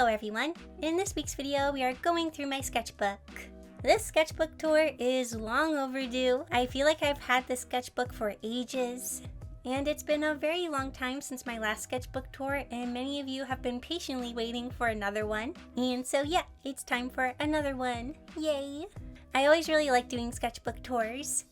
Hello everyone! In this week's video, we are going through my sketchbook. This sketchbook tour is long overdue. I feel like I've had this sketchbook for ages. And it's been a very long time since my last sketchbook tour, and many of you have been patiently waiting for another one. And so yeah, it's time for another one. Yay! I always really like doing sketchbook tours.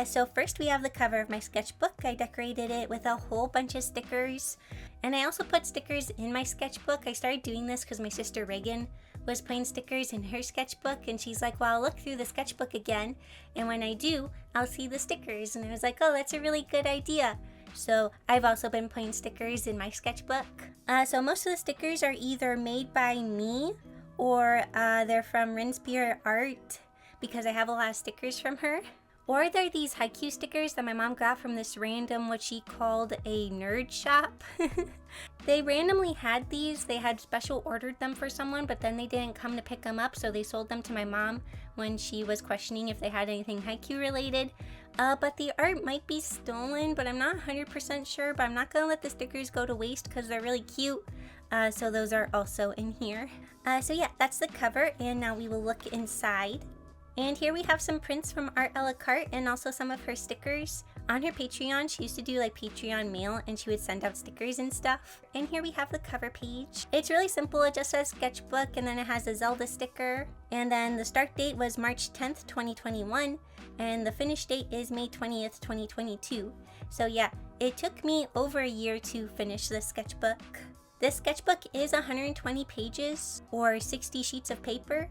So first we have the cover of my sketchbook. I decorated it with a whole bunch of stickers. And I also put stickers in my sketchbook. I started doing this because my sister Reagan was putting stickers in her sketchbook, and she's like, well, I'll look through the sketchbook again, and when I do, I'll see the stickers. And I was like, oh, that's a really good idea. So I've also been putting stickers in my sketchbook. So most of the stickers are either made by me or they're from Rinspier Art, because I have a lot of stickers from her. Or they're these Haikyuu stickers that my mom got from this random, what she called a nerd shop. They randomly had these. They had special ordered them for someone, but then they didn't come to pick them up, so they sold them to my mom when she was questioning if they had anything Haikyuu related. But the art might be stolen, but I'm not 100% sure, but I'm not going to let the stickers go to waste because they're really cute. So those are also in here. So yeah, that's the cover, and now we will look inside. And here we have some prints from Art a la carte and also some of her stickers. On her Patreon, she used to do like Patreon mail, and she would send out stickers and stuff. And here we have the cover page. It's really simple. It just says sketchbook, and then it has a Zelda sticker. And then the start date was March 10th, 2021. And the finish date is May 20th, 2022. So yeah, it took me over a year to finish this sketchbook. This sketchbook is 120 pages or 60 sheets of paper.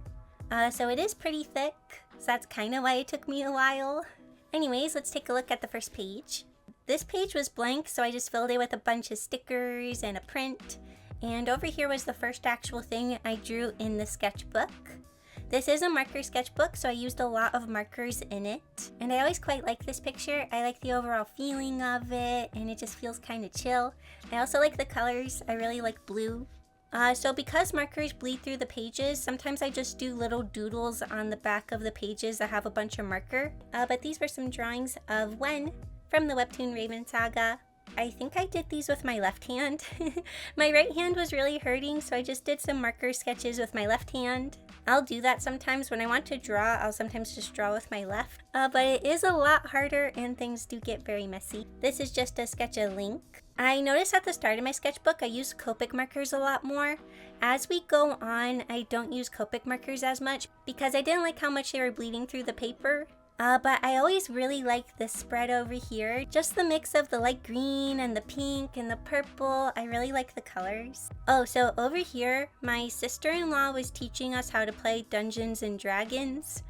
So it is pretty thick, so that's kind of why it took me a while. Anyways, let's take a look at the first page. This page was blank, so I just filled it with a bunch of stickers and a print. And over here was the first actual thing I drew in the sketchbook. This is a marker sketchbook, so I used a lot of markers in it. And I always quite like this picture. I like the overall feeling of it, and it just feels kind of chill. I also like the colors. I really like blue. So because markers bleed through the pages, sometimes I just do little doodles on the back of the pages that have a bunch of marker. But these were some drawings of Wen from the webtoon Raven Saga. I think I did these with my left hand. My right hand was really hurting, so I just did some marker sketches with my left hand. I'll do that sometimes when I want to draw. I'll sometimes just draw with my left. But it is a lot harder, and things do get very messy. This is just a sketch of Link. I noticed at the start of my sketchbook I use Copic markers a lot more. As we go on, I don't use Copic markers as much because I didn't like how much they were bleeding through the paper. But I always really like this spread over here. Just the mix of the light green and the pink and the purple. I really like the colors. Oh, so over here, my sister-in-law was teaching us how to play Dungeons and Dragons.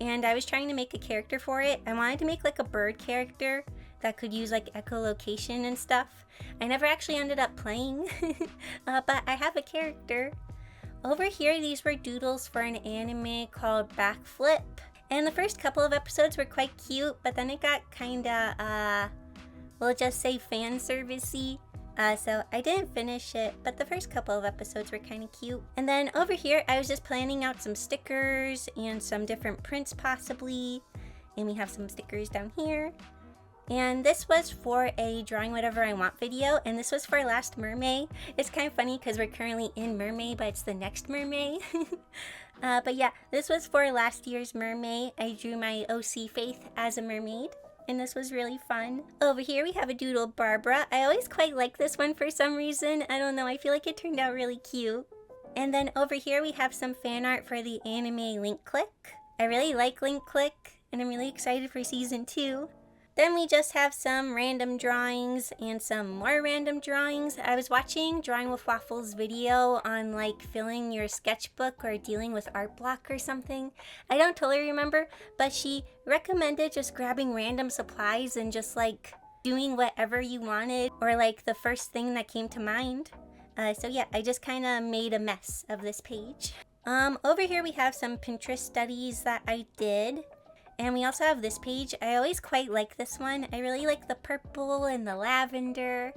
And I was trying to make a character for it. I wanted to make like a bird character that could use like echolocation and stuff. I never actually ended up playing, but I have a character. Over here, these were doodles for an anime called Backflip. And the first couple of episodes were quite cute, but then it got kinda, we'll just say fan servicey. So I didn't finish it, but the first couple of episodes were kind of cute. And then over here, I was just planning out some stickers and some different prints possibly. And we have some stickers down here. And this was for a drawing whatever I want video, and this was for Last Mermaid. It's kind of funny because we're currently in Mermaid, but it's the next Mermaid. But yeah, this was for last year's Mermaid. I drew my OC Faith as a mermaid, and this was really fun. Over here we have a doodle Barbara. I always quite like this one for some reason. I don't know, I feel like it turned out really cute. And then over here we have some fan art for the anime Link Click. I really like Link Click, and I'm really excited for season 2. Then we just have some random drawings and some more random drawings. I was watching Drawing with Waffles video on like filling your sketchbook or dealing with art block or something. I don't totally remember, but she recommended just grabbing random supplies and just like doing whatever you wanted or like the first thing that came to mind. So yeah, I just kind of made a mess of this page. Over here we have some Pinterest studies that I did. And we also have this page. I always quite like this one. I really like the purple and the lavender.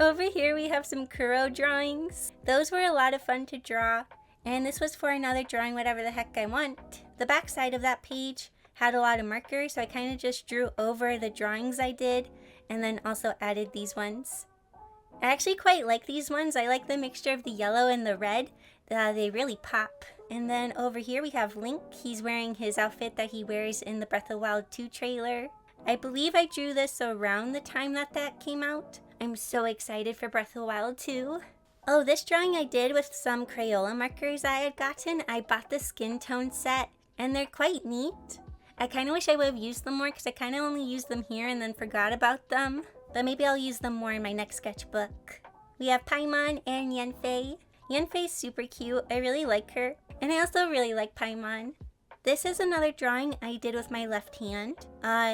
Over here we have some Kuro drawings. Those were a lot of fun to draw. And this was for another drawing whatever the heck I want. The back side of that page had a lot of markers, so I kind of just drew over the drawings I did and then also added these ones. I actually quite like these ones. I like the mixture of the yellow and the red. They really pop. And then over here we have Link. He's wearing his outfit that he wears in the Breath of the Wild 2 trailer. I believe I drew this around the time that came out. I'm so excited for Breath of the Wild 2. Oh, this drawing I did with some Crayola markers I had gotten. I bought the skin tone set and they're quite neat. I kind of wish I would have used them more because I kind of only used them here and then forgot about them. But maybe I'll use them more in my next sketchbook. We have Paimon and Yanfei. Yanfei's super cute. I really like her. And I also really like Paimon. This is another drawing I did with my left hand.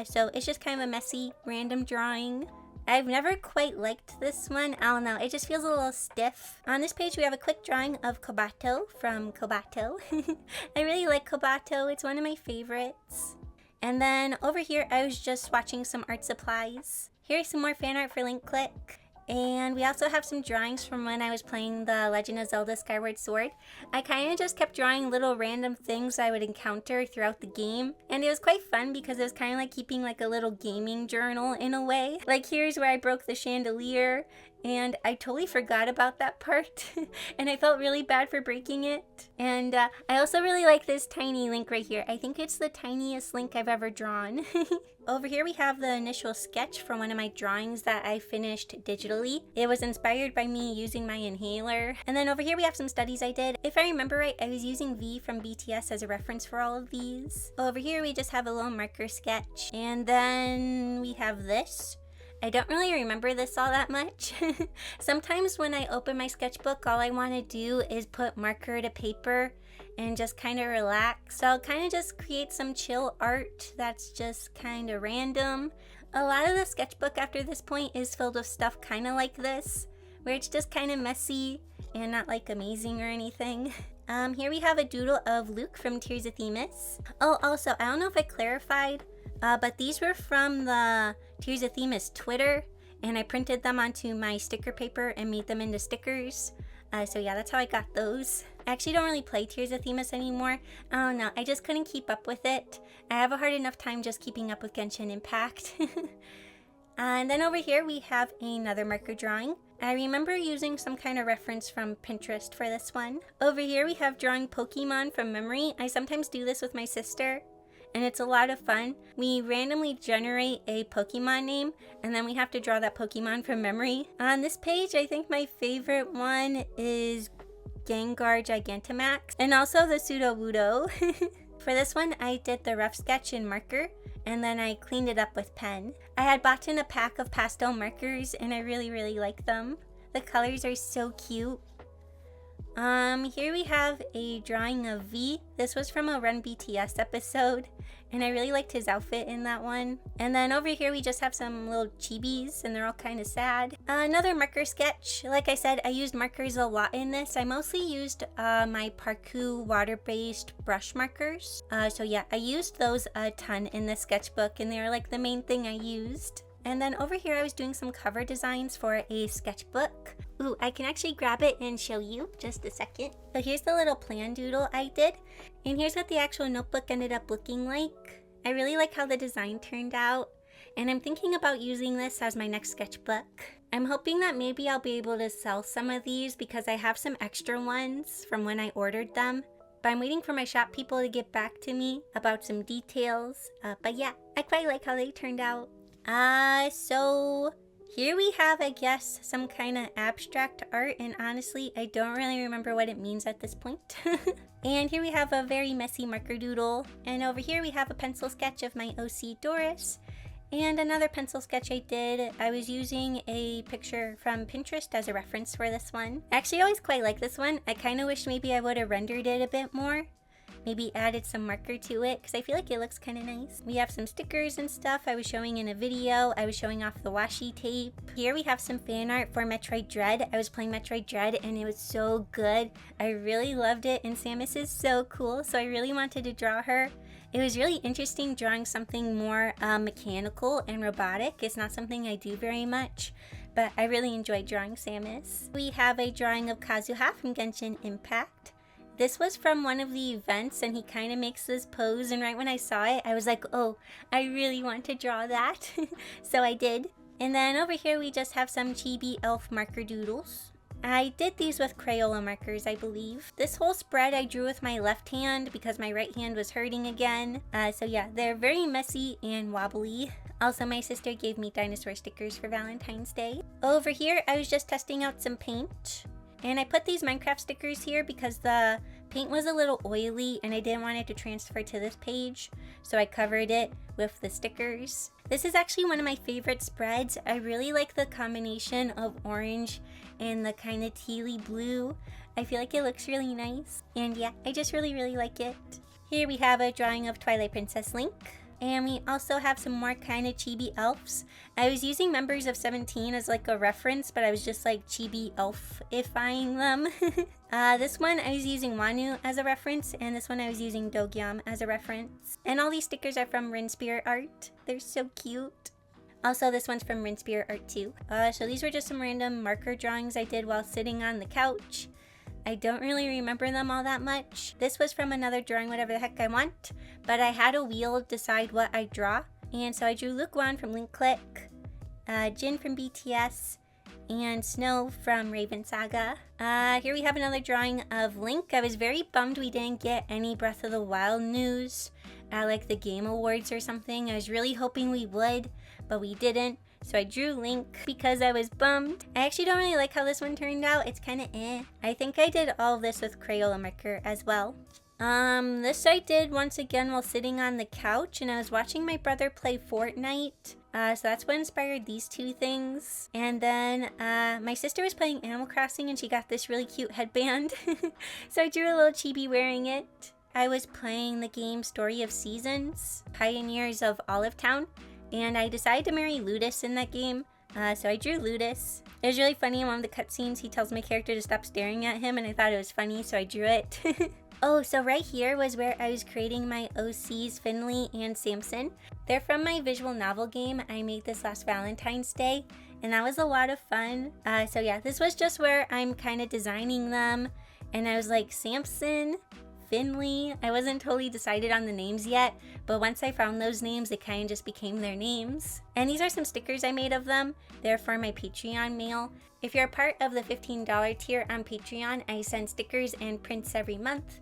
So it's just kind of a messy, random drawing. I've never quite liked this one. I don't know, it just feels a little stiff. On this page we have a quick drawing of Kobato from Kobato. I really like Kobato, it's one of my favorites. And then over here I was just watching some art supplies. Here's some more fan art for Link Click. And we also have some drawings from when I was playing the Legend of Zelda Skyward Sword. I kind of just kept drawing little random things I would encounter throughout the game. And it was quite fun because it was kind of like keeping like a little gaming journal in a way. Like here's where I broke the chandelier and I totally forgot about that part. And I felt really bad for breaking it. And I also really like this tiny Link right here. I think it's the tiniest Link I've ever drawn. Over here we have the initial sketch from one of my drawings that I finished digitally. It was inspired by me using my inhaler. And then over here we have some studies I did. If I remember right, I was using V from BTS as a reference for all of these. Over here we just have a little marker sketch. And then we have this. I don't really remember this all that much. Sometimes when I open my sketchbook, all I want to do is put marker to paper and just kind of relax. So I'll kind of just create some chill art that's just kind of random. A lot of the sketchbook after this point is filled with stuff kind of like this, where it's just kind of messy and not like amazing or anything. Here we have a doodle of Luke from Tears of Themis. Oh, also, I don't know if I clarified, but these were from the Tears of Themis Twitter, and I printed them onto my sticker paper and made them into stickers. So yeah, that's how I got those. I actually don't really play Tears of Themis anymore. I don't know, I just couldn't keep up with it. I have a hard enough time just keeping up with Genshin Impact. And then over here we have another marker drawing. I remember using some kind of reference from Pinterest for this one. Over here we have drawing Pokemon from memory. I sometimes do this with my sister, and it's a lot of fun. We randomly generate a Pokemon name, and then we have to draw that Pokemon from memory. On this page, I think my favorite one is Gengar Gigantamax, and also the Sudowoodo. For this one, I did the rough sketch in marker, and then I cleaned it up with pen. I had bought in a pack of pastel markers, and I really like them. The colors are so cute. Here we have a drawing of V. This was from a Run BTS episode, and I really liked his outfit in that one. And then over here we just have some little chibis, and they're all kind of sad. Another marker sketch. Like I said, I used markers a lot in this. I mostly used my Parkoo water-based brush markers. So yeah, I used those a ton in this sketchbook, and they were like the main thing I used. And then over here I was doing some cover designs for a sketchbook. Ooh, I can actually grab it and show you. Just a second. So here's the little plan doodle I did. And here's what the actual notebook ended up looking like. I really like how the design turned out. And I'm thinking about using this as my next sketchbook. I'm hoping that maybe I'll be able to sell some of these because I have some extra ones from when I ordered them. But I'm waiting for my shop people to get back to me about some details. But yeah, I quite like how they turned out. So here we have, I guess, some kind of abstract art, and honestly, I don't really remember what it means at this point. And here we have a very messy marker doodle, and over here we have a pencil sketch of my OC Doris, and another pencil sketch I did. I was using a picture from Pinterest as a reference for this one. I actually always quite like this one. I kind of wish maybe I would have rendered it a bit more. Maybe added some marker to it because I feel like it looks kind of nice. We have some stickers and stuff I was showing in a video. I was showing off the washi tape. Here we have some fan art for Metroid Dread. I was playing Metroid Dread and it was so good. I really loved it, and Samus is so cool, so I really wanted to draw her. It was really interesting drawing something more mechanical and robotic. It's not something I do very much, but I really enjoyed drawing Samus. We have a drawing of Kazuha from Genshin Impact. This was from one of the events, and he kind of makes this pose, and right when I saw it, I was like, oh, I really want to draw that. So I did. And then over here we just have some chibi elf marker doodles. I did these with Crayola markers, I believe. This whole spread I drew with my left hand because my right hand was hurting again. So yeah, they're very messy and wobbly. Also, my sister gave me dinosaur stickers for Valentine's Day. Over here, I was just testing out some paint. And I put these Minecraft stickers here because the paint was a little oily and I didn't want it to transfer to this page. So I covered it with the stickers. This is actually one of my favorite spreads. I really like the combination of orange and the kind of tealy blue. I feel like it looks really nice. And yeah, I just really like it. Here we have a drawing of Twilight Princess Link. And we also have some more kind of chibi elves. I was using members of 17 as like a reference, but I was just like chibi elf-ifying them. This one I was using Wanu as a reference, and this one I was using Dogyam as a reference. And all these stickers are from Rinspirit Art. They're so cute. Also, this one's from Rinspirit Art too. So these were just some random marker drawings I did while sitting on the couch. I don't really remember them all that much. This was from another drawing, whatever the heck I want, but I had a wheel decide what I draw. And so I drew Lukwon from Link Click, Jin from BTS, and Snow from Raven Saga. Here we have another drawing of Link. I was very bummed we didn't get any Breath of the Wild news at like the Game Awards or something. I was really hoping we would, but we didn't. So I drew Link because I was bummed. I actually don't really like how this one turned out. It's kind of eh. I think I did all of this with Crayola marker as well. This I did once again while sitting on the couch and I was watching my brother play Fortnite. So that's what inspired these two things. And then my sister was playing Animal Crossing and she got this really cute headband. So I drew a little chibi wearing it. I was playing the game Story of Seasons, Pioneers of Olive Town. And I decided to marry Ludus in that game, so I drew Ludus. It was really funny in one of the cutscenes, he tells my character to stop staring at him, and I thought it was funny, so I drew it. Oh, so right here was where I was creating my OCs, Finley and Samson. They're from my visual novel game. I made this last Valentine's Day, and that was a lot of fun. So yeah, this was just where I'm kind of designing them, and I was like, Samson, Finley. I wasn't totally decided on the names yet, but once I found those names, it kind of just became their names. And these are some stickers I made of them. They're for my Patreon mail. If you're a part of the $15 tier on Patreon, I send stickers and prints every month.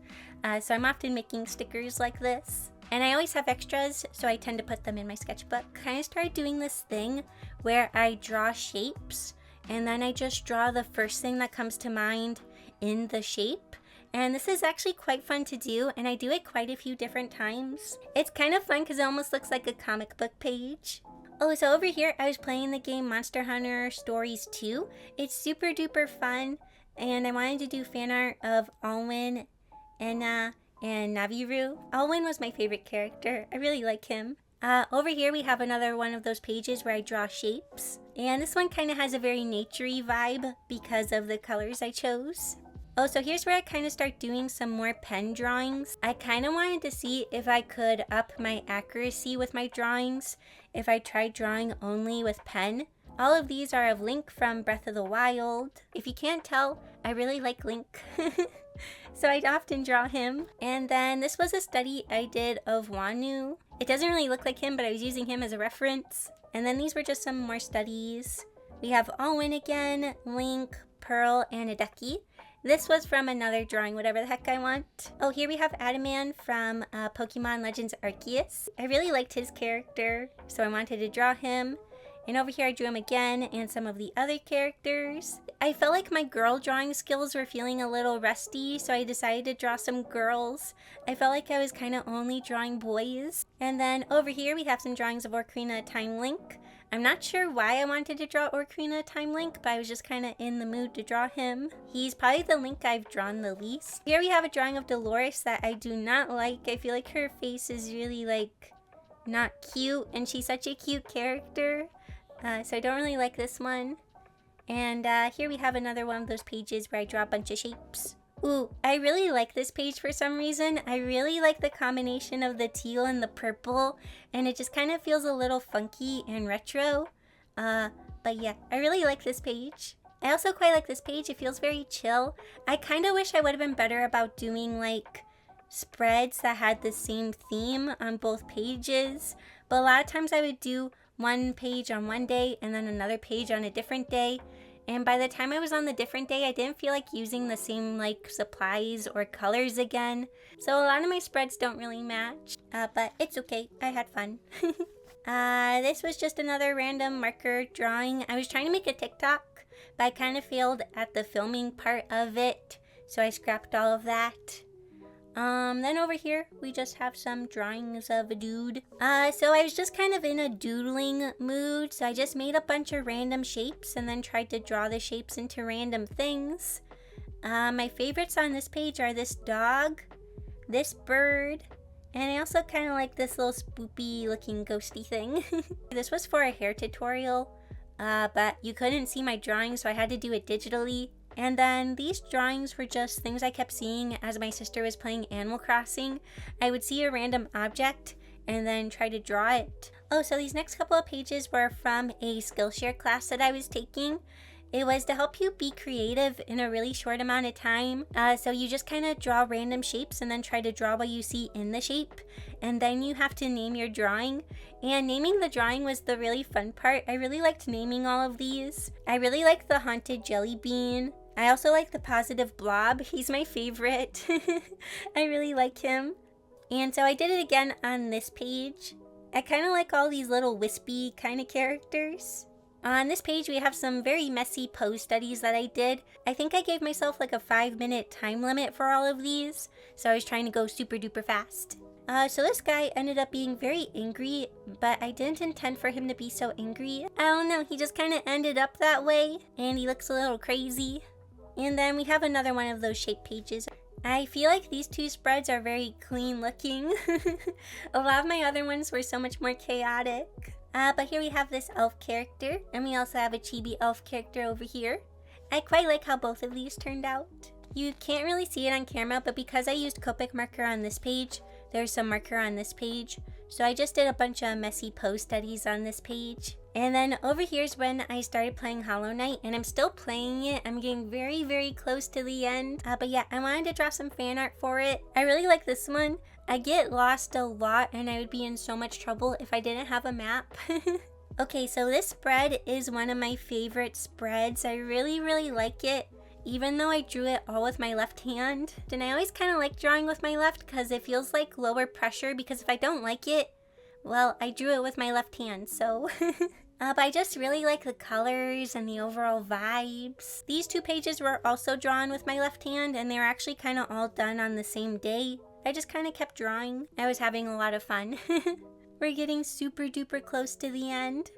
So I'm often making stickers like this. And I always have extras, so I tend to put them in my sketchbook. I kind of started doing this thing where I draw shapes, and then I just draw the first thing that comes to mind in the shape. And this is actually quite fun to do, and I do it quite a few different times. It's kind of fun because it almost looks like a comic book page. Oh, so over here I was playing the game Monster Hunter Stories 2. It's super duper fun, and I wanted to do fan art of Alwyn, Enna, and Naviru. Alwyn was my favorite character. I really like him. Over here we have another one of those pages where I draw shapes. And this one kind of has a very naturey vibe because of the colors I chose. Oh, so here's where I kind of start doing some more pen drawings. I kind of wanted to see if I could up my accuracy with my drawings if I tried drawing only with pen. All of these are of Link from Breath of the Wild. If you can't tell, I really like Link. So I'd often draw him. And then this was a study I did of Wanu. It doesn't really look like him, but I was using him as a reference. And then these were just some more studies. We have Alwyn again, Link, Pearl, and a ducky. This was from another drawing, whatever the heck I want. Oh, here we have Adaman from Pokemon Legends Arceus. I really liked his character, so I wanted to draw him. And over here I drew him again, and some of the other characters. I felt like my girl drawing skills were feeling a little rusty, so I decided to draw some girls. I felt like I was kind of only drawing boys. And then over here we have some drawings of Ocarina Time Link. I'm not sure why I wanted to draw Ocarina Time Link, but I was just kind of in the mood to draw him. He's probably the Link I've drawn the least. Here we have a drawing of Dolores that I do not like. I feel like her face is really like not cute, and she's such a cute character. So I don't really like this one. And here we have another one of those pages where I draw a bunch of shapes. Ooh, I really like this page for some reason. I really like the combination of the teal and the purple, and it just kind of feels a little funky and retro. But yeah, I really like this page. I also quite like this page. It feels very chill. I kind of wish I would have been better about doing like spreads that had the same theme on both pages, but a lot of times I would do one page on one day and then another page on a different day. And by the time I was on the different day, I didn't feel like using the same like supplies or colors again. So a lot of my spreads don't really match, but it's okay. I had fun. This was just another random marker drawing. I was trying to make a TikTok, but I kind of failed at the filming part of it, so I scrapped all of that. Then over here, we just have some drawings of a dude. So I was just kind of in a doodling mood, so I just made a bunch of random shapes and then tried to draw the shapes into random things. My favorites on this page are this dog, this bird, and I also kind of like this little spoopy looking ghosty thing. This was for a hair tutorial, but you couldn't see my drawing, so I had to do it digitally. And then these drawings were just things I kept seeing as my sister was playing Animal Crossing. I would see a random object and then try to draw it. Oh, so these next couple of pages were from a Skillshare class that I was taking. It was to help you be creative in a really short amount of time. So you just kind of draw random shapes and then try to draw what you see in the shape. And then you have to name your drawing. And naming the drawing was the really fun part. I really liked naming all of these. I really liked the haunted jelly bean. I also like the positive blob. He's my favorite. I really like him. And so I did it again on this page. I kind of like all these little wispy kind of characters. On this page, we have some very messy pose studies that I did. I think I gave myself like a 5-minute time limit for all of these, so I was trying to go super duper fast. So this guy ended up being very angry, but I didn't intend for him to be so angry. I don't know, he just kind of ended up that way, and he looks a little crazy. And then we have another one of those shape pages. I feel like these two spreads are very clean looking. A lot of my other ones were so much more chaotic. But here we have this elf character, and we also have a chibi elf character over here. I quite like how both of these turned out. You can't really see it on camera, but because I used Copic marker on this page, there's some marker on this page. So I just did a bunch of messy pose studies on this page. And then over here's when I started playing Hollow Knight, and I'm still playing it. I'm getting very, very close to the end. But yeah, I wanted to draw some fan art for it. I really like this one. I get lost a lot, and I would be in so much trouble if I didn't have a map. Okay, so this spread is one of my favorite spreads. I really, really like it, even though I drew it all with my left hand. And I always kind of like drawing with my left because it feels like lower pressure, because if I don't like it, well, I drew it with my left hand, so... But I just really like the colors and the overall vibes. These two pages were also drawn with my left hand, and they were actually kind of all done on the same day. I just kind of kept drawing. I was having a lot of fun. We're getting super duper close to the end.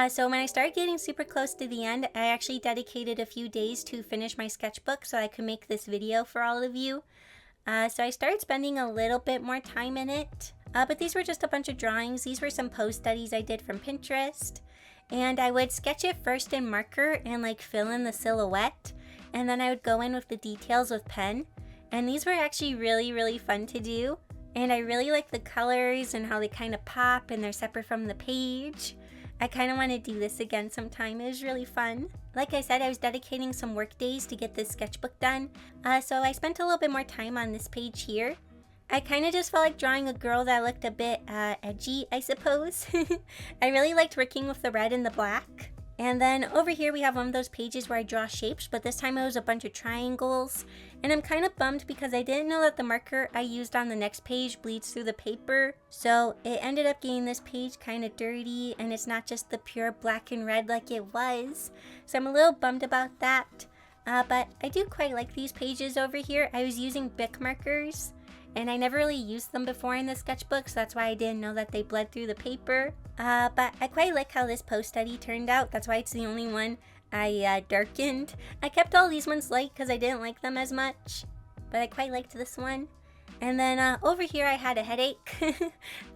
So when I started getting super close to the end, I actually dedicated a few days to finish my sketchbook so I could make this video for all of you. So I started spending a little bit more time in it. But these were just a bunch of drawings. These were some pose studies I did from Pinterest. And I would sketch it first in marker and like fill in the silhouette. And then I would go in with the details with pen. And these were actually really, really fun to do. And I really like the colors and how they kind of pop and they're separate from the page. I kind of want to do this again sometime. It was really fun. Like I said, I was dedicating some work days to get this sketchbook done. So I spent a little bit more time on this page here. I kind of just felt like drawing a girl that looked a bit edgy, I suppose. I really liked working with the red and the black. And then over here we have one of those pages where I draw shapes, but this time it was a bunch of triangles. And I'm kind of bummed because I didn't know that the marker I used on the next page bleeds through the paper. So it ended up getting this page kind of dirty, and it's not just the pure black and red like it was. So I'm a little bummed about that. But I do quite like these pages over here. I was using Bic markers, and I never really used them before in the sketchbook, so that's why I didn't know that they bled through the paper. But I quite like how this post study turned out. That's why it's the only one I darkened. I kept all these ones light because I didn't like them as much, but I quite liked this one. And then over here I had a headache.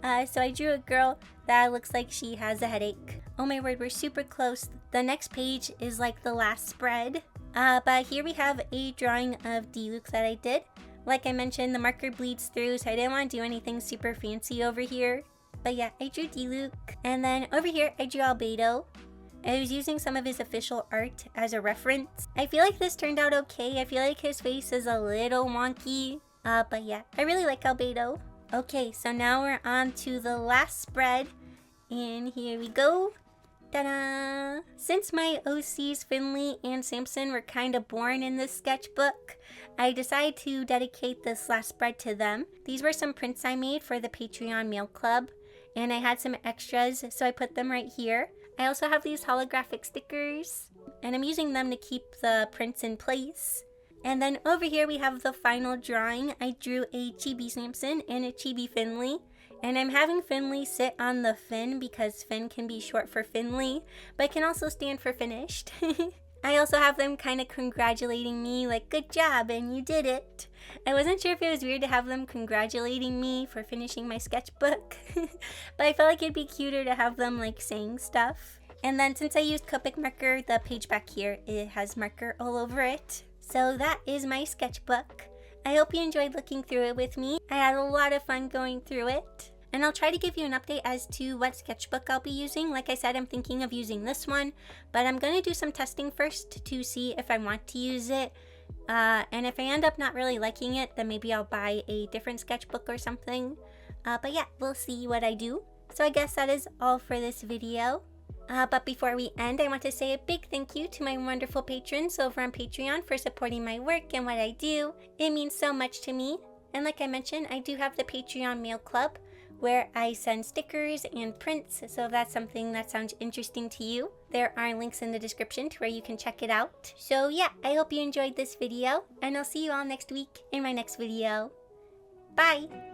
So I drew a girl that looks like she has a headache. Oh my word, we're super close. The next page is like the last spread. But here we have a drawing of Diluc that I did. Like I mentioned, the marker bleeds through, so I didn't want to do anything super fancy over here. But yeah, I drew Diluc. And then over here, I drew Albedo. I was using some of his official art as a reference. I feel like this turned out okay. I feel like his face is a little wonky. But yeah, I really like Albedo. Okay, so now we're on to the last spread. And here we go. Ta-da! Since my OCs Finley and Samson were kind of born in this sketchbook, I decided to dedicate this last spread to them. These were some prints I made for the Patreon Mail Club, and I had some extras, so I put them right here. I also have these holographic stickers, and I'm using them to keep the prints in place. And then over here we have the final drawing. I drew a chibi Samson and a chibi Finley. And I'm having Finley sit on the fin because Fin can be short for Finley, but can also stand for finished. I also have them kind of congratulating me like, good job and you did it. I wasn't sure if it was weird to have them congratulating me for finishing my sketchbook, but I felt like it'd be cuter to have them like saying stuff. And then since I used Copic marker, the page back here, it has marker all over it. So that is my sketchbook. I hope you enjoyed looking through it with me. I had a lot of fun going through it. And I'll try to give you an update as to what sketchbook I'll be using. Like I said, I'm thinking of using this one, but I'm going to do some testing first to see if I want to use it. And if I end up not really liking it, then maybe I'll buy a different sketchbook or something. But yeah, we'll see what I do. So I guess that is all for this video. But before we end, I want to say a big thank you to my wonderful patrons over on Patreon for supporting my work and what I do. It means so much to me. And like I mentioned, I do have the Patreon Mail Club, where I send stickers and prints, so if that's something that sounds interesting to you, there are links in the description to where you can check it out. So yeah, I hope you enjoyed this video, and I'll see you all next week in my next video. Bye!